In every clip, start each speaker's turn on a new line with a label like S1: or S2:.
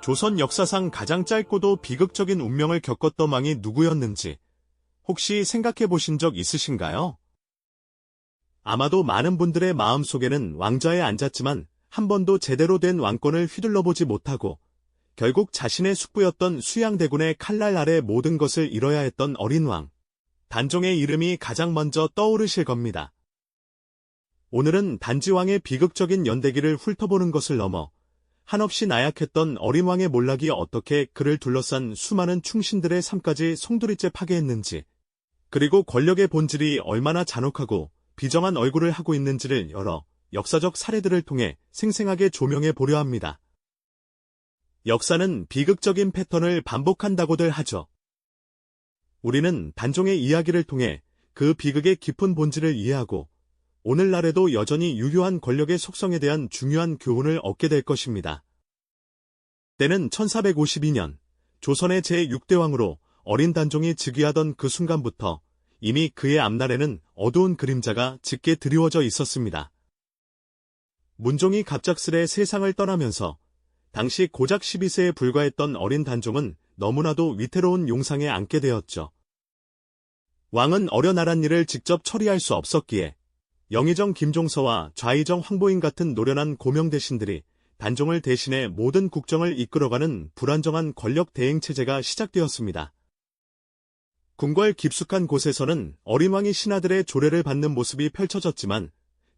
S1: 조선 역사상 가장 짧고도 비극적인 운명을 겪었던 왕이 누구였는지 혹시 생각해 보신 적 있으신가요? 아마도 많은 분들의 마음속에는 왕좌에 앉았지만 한 번도 제대로 된 왕권을 휘둘러보지 못하고 결국 자신의 숙부였던 수양대군의 칼날 아래 모든 것을 잃어야 했던 어린 왕, 단종의 이름이 가장 먼저 떠오르실 겁니다. 오늘은 단지왕의 비극적인 연대기를 훑어보는 것을 넘어 한없이 나약했던 어린 왕의 몰락이 어떻게 그를 둘러싼 수많은 충신들의 삶까지 송두리째 파괴했는지, 그리고 권력의 본질이 얼마나 잔혹하고 비정한 얼굴을 하고 있는지를 여러 역사적 사례들을 통해 생생하게 조명해 보려 합니다. 역사는 비극적인 패턴을 반복한다고들 하죠. 우리는 단종의 이야기를 통해 그 비극의 깊은 본질을 이해하고 오늘날에도 여전히 유효한 권력의 속성에 대한 중요한 교훈을 얻게 될 것입니다. 때는 1452년 조선의 제6대 왕으로 어린 단종이 즉위하던 그 순간부터 이미 그의 앞날에는 어두운 그림자가 짙게 드리워져 있었습니다. 문종이 갑작스레 세상을 떠나면서 당시 고작 12세에 불과했던 어린 단종은 너무나도 위태로운 용상에 앉게 되었죠. 왕은 어려나란 일을 직접 처리할 수 없었기에 영의정 김종서와 좌의정 황보인 같은 노련한 고명 대신들이 단종을 대신해 모든 국정을 이끌어가는 불안정한 권력 대행체제가 시작되었습니다. 궁궐 깊숙한 곳에서는 어린 왕이 신하들의 조례를 받는 모습이 펼쳐졌지만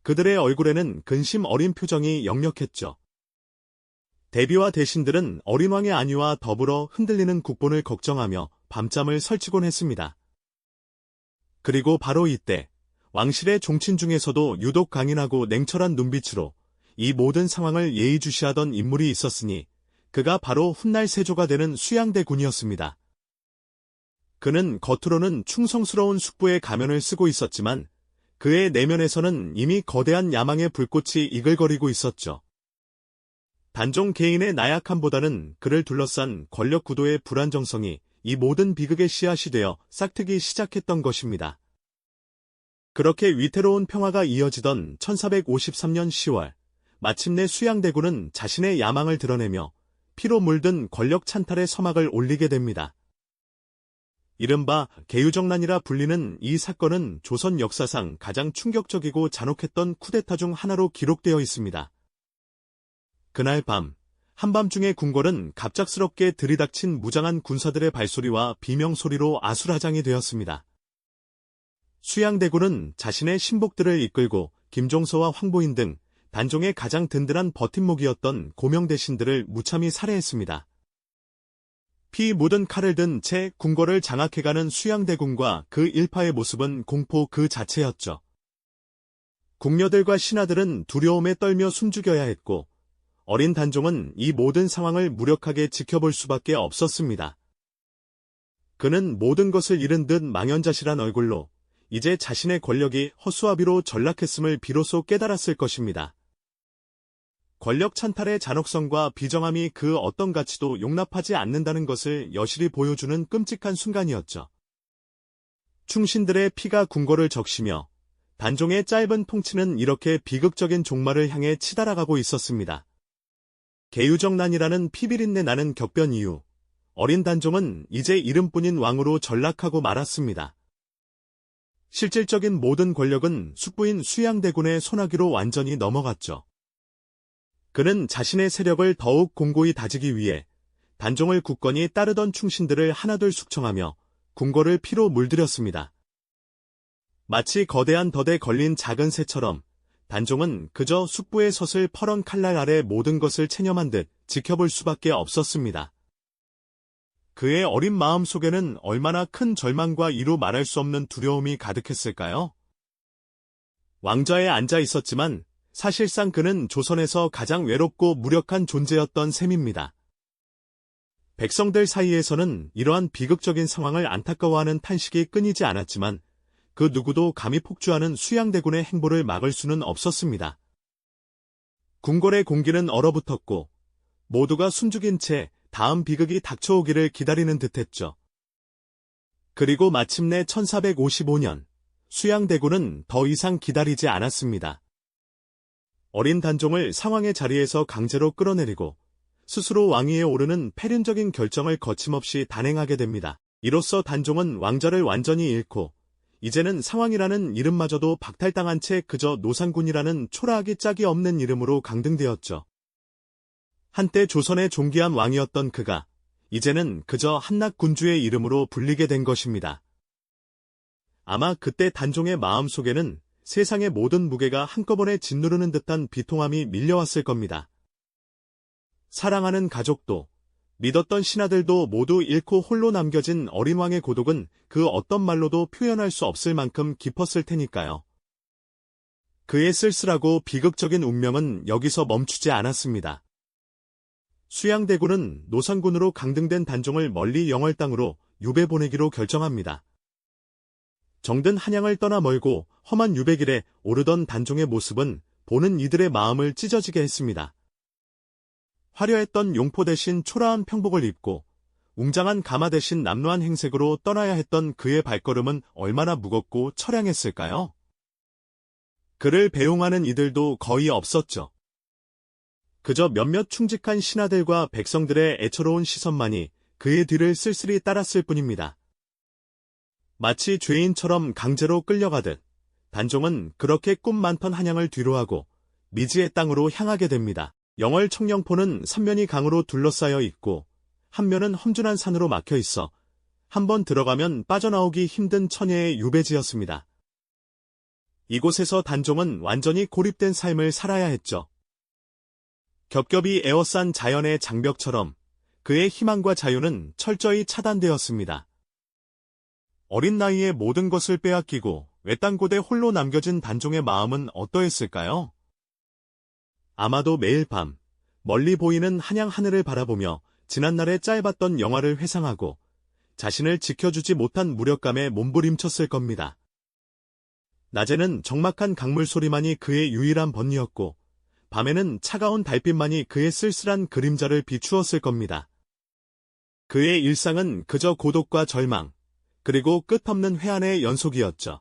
S1: 그들의 얼굴에는 근심 어린 표정이 역력했죠. 대비와 대신들은 어린 왕의 안위와 더불어 흔들리는 국본을 걱정하며 밤잠을 설치곤 했습니다. 그리고 바로 이때 왕실의 종친 중에서도 유독 강인하고 냉철한 눈빛으로 이 모든 상황을 예의주시하던 인물이 있었으니 그가 바로 훗날 세조가 되는 수양대군이었습니다. 그는 겉으로는 충성스러운 숙부의 가면을 쓰고 있었지만 그의 내면에서는 이미 거대한 야망의 불꽃이 이글거리고 있었죠. 단종 개인의 나약함보다는 그를 둘러싼 권력 구도의 불안정성이 이 모든 비극의 씨앗이 되어 싹트기 시작했던 것입니다. 그렇게 위태로운 평화가 이어지던 1453년 10월, 마침내 수양대군은 자신의 야망을 드러내며 피로 물든 권력 찬탈의 서막을 올리게 됩니다. 이른바 개유정난이라 불리는 이 사건은 조선 역사상 가장 충격적이고 잔혹했던 쿠데타 중 하나로 기록되어 있습니다. 그날 밤, 한밤중에 궁궐은 갑작스럽게 들이닥친 무장한 군사들의 발소리와 비명소리로 아수라장이 되었습니다. 수양대군은 자신의 신복들을 이끌고 김종서와 황보인 등 단종의 가장 든든한 버팀목이었던 고명 대신들을 무참히 살해했습니다. 피 묻은 칼을 든 채 궁궐을 장악해가는 수양대군과 그 일파의 모습은 공포 그 자체였죠. 궁녀들과 신하들은 두려움에 떨며 숨죽여야 했고 어린 단종은 이 모든 상황을 무력하게 지켜볼 수밖에 없었습니다. 그는 모든 것을 잃은 듯 망연자실한 얼굴로 이제 자신의 권력이 허수아비로 전락했음을 비로소 깨달았을 것입니다. 권력 찬탈의 잔혹성과 비정함이 그 어떤 가치도 용납하지 않는다는 것을 여실히 보여주는 끔찍한 순간이었죠. 충신들의 피가 궁궐을 적시며 단종의 짧은 통치는 이렇게 비극적인 종말을 향해 치달아가고 있었습니다. 개유정난이라는 피비린내 나는 격변 이후 어린 단종은 이제 이름뿐인 왕으로 전락하고 말았습니다. 실질적인 모든 권력은 숙부인 수양대군의 손아귀로 완전히 넘어갔죠. 그는 자신의 세력을 더욱 공고히 다지기 위해 단종을 굳건히 따르던 충신들을 하나둘 숙청하며 궁궐을 피로 물들였습니다. 마치 거대한 덫에 걸린 작은 새처럼 단종은 그저 숙부의 섰을 퍼런 칼날 아래 모든 것을 체념한 듯 지켜볼 수밖에 없었습니다. 그의 어린 마음 속에는 얼마나 큰 절망과 이루 말할 수 없는 두려움이 가득했을까요? 왕좌에 앉아 있었지만 사실상 그는 조선에서 가장 외롭고 무력한 존재였던 셈입니다. 백성들 사이에서는 이러한 비극적인 상황을 안타까워하는 탄식이 끊이지 않았지만 그 누구도 감히 폭주하는 수양대군의 행보를 막을 수는 없었습니다. 궁궐의 공기는 얼어붙었고 모두가 숨죽인 채 다음 비극이 닥쳐오기를 기다리는 듯했죠. 그리고 마침내 1455년 수양대군은 더 이상 기다리지 않았습니다. 어린 단종을 상황의 자리에서 강제로 끌어내리고 스스로 왕위에 오르는 패륜적인 결정을 거침없이 단행하게 됩니다. 이로써 단종은 왕좌를 완전히 잃고 이제는 상왕이라는 이름마저도 박탈당한 채 그저 노상군이라는 초라하기 짝이 없는 이름으로 강등되었죠. 한때 조선의 존귀한 왕이었던 그가 이제는 그저 한낱군주의 이름으로 불리게 된 것입니다. 아마 그때 단종의 마음속에는 세상의 모든 무게가 한꺼번에 짓누르는 듯한 비통함이 밀려왔을 겁니다. 사랑하는 가족도, 믿었던 신하들도 모두 잃고 홀로 남겨진 어린 왕의 고독은 그 어떤 말로도 표현할 수 없을 만큼 깊었을 테니까요. 그의 쓸쓸하고 비극적인 운명은 여기서 멈추지 않았습니다. 수양대군은 노상군으로 강등된 단종을 멀리 영월 땅으로 유배 보내기로 결정합니다. 정든 한양을 떠나 멀고 험한 유배길에 오르던 단종의 모습은 보는 이들의 마음을 찢어지게 했습니다. 화려했던 용포 대신 초라한 평복을 입고 웅장한 가마 대신 남루한 행색으로 떠나야 했던 그의 발걸음은 얼마나 무겁고 처량했을까요? 그를 배웅하는 이들도 거의 없었죠. 그저 몇몇 충직한 신하들과 백성들의 애처로운 시선만이 그의 뒤를 쓸쓸히 따랐을 뿐입니다. 마치 죄인처럼 강제로 끌려가듯 단종은 그렇게 꿈 많던 한양을 뒤로하고 미지의 땅으로 향하게 됩니다. 영월 청령포는 3면이 강으로 둘러싸여 있고 한 면은 험준한 산으로 막혀 있어 한번 들어가면 빠져나오기 힘든 천혜의 유배지였습니다. 이곳에서 단종은 완전히 고립된 삶을 살아야 했죠. 겹겹이 에워싼 자연의 장벽처럼 그의 희망과 자유는 철저히 차단되었습니다. 어린 나이에 모든 것을 빼앗기고 외딴 곳에 홀로 남겨진 단종의 마음은 어떠했을까요? 아마도 매일 밤 멀리 보이는 한양 하늘을 바라보며 지난날의 짧았던 영화를 회상하고 자신을 지켜주지 못한 무력감에 몸부림쳤을 겁니다. 낮에는 적막한 강물 소리만이 그의 유일한 번뇌였고 밤에는 차가운 달빛만이 그의 쓸쓸한 그림자를 비추었을 겁니다. 그의 일상은 그저 고독과 절망, 그리고 끝없는 회한의 연속이었죠.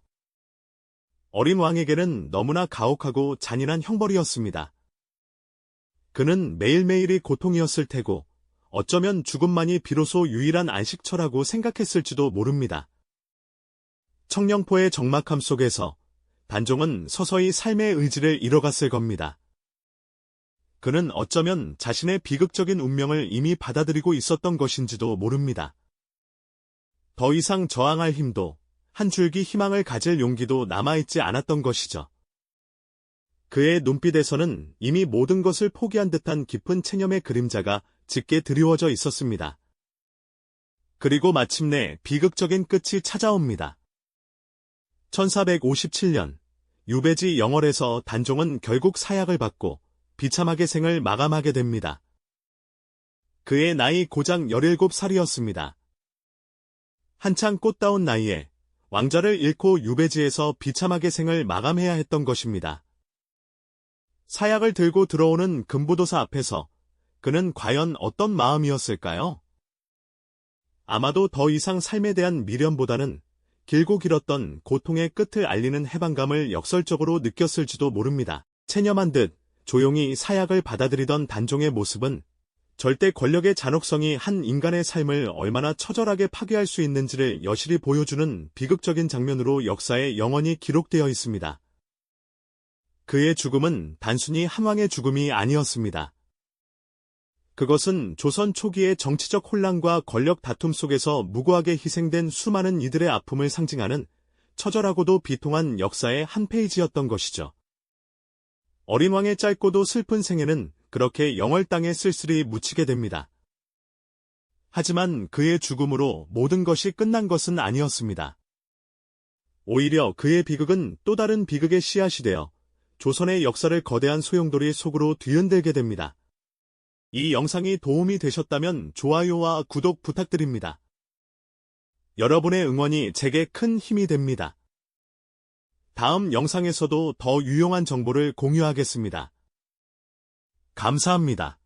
S1: 어린 왕에게는 너무나 가혹하고 잔인한 형벌이었습니다. 그는 매일매일이 고통이었을 테고 어쩌면 죽음만이 비로소 유일한 안식처라고 생각했을지도 모릅니다. 청령포의 적막함 속에서 단종은 서서히 삶의 의지를 잃어갔을 겁니다. 그는 어쩌면 자신의 비극적인 운명을 이미 받아들이고 있었던 것인지도 모릅니다. 더 이상 저항할 힘도 한 줄기 희망을 가질 용기도 남아있지 않았던 것이죠. 그의 눈빛에서는 이미 모든 것을 포기한 듯한 깊은 체념의 그림자가 짙게 드리워져 있었습니다. 그리고 마침내 비극적인 끝이 찾아옵니다. 1457년 유배지 영월에서 단종은 결국 사약을 받고 비참하게 생을 마감하게 됩니다. 그의 나이 고작 17살이었습니다. 한창 꽃다운 나이에 왕좌를 잃고 유배지에서 비참하게 생을 마감해야 했던 것입니다. 사약을 들고 들어오는 금부도사 앞에서 그는 과연 어떤 마음이었을까요? 아마도 더 이상 삶에 대한 미련보다는 길고 길었던 고통의 끝을 알리는 해방감을 역설적으로 느꼈을지도 모릅니다. 체념한 듯 조용히 사약을 받아들이던 단종의 모습은 절대 권력의 잔혹성이 한 인간의 삶을 얼마나 처절하게 파괴할 수 있는지를 여실히 보여주는 비극적인 장면으로 역사에 영원히 기록되어 있습니다. 그의 죽음은 단순히 한 왕의 죽음이 아니었습니다. 그것은 조선 초기의 정치적 혼란과 권력 다툼 속에서 무고하게 희생된 수많은 이들의 아픔을 상징하는 처절하고도 비통한 역사의 한 페이지였던 것이죠. 어린 왕의 짧고도 슬픈 생애는 그렇게 영월 땅에 쓸쓸히 묻히게 됩니다. 하지만 그의 죽음으로 모든 것이 끝난 것은 아니었습니다. 오히려 그의 비극은 또 다른 비극의 씨앗이 되어 조선의 역사를 거대한 소용돌이 속으로 뒤흔들게 됩니다. 이 영상이 도움이 되셨다면 좋아요와 구독 부탁드립니다. 여러분의 응원이 제게 큰 힘이 됩니다. 다음 영상에서도 더 유용한 정보를 공유하겠습니다. 감사합니다.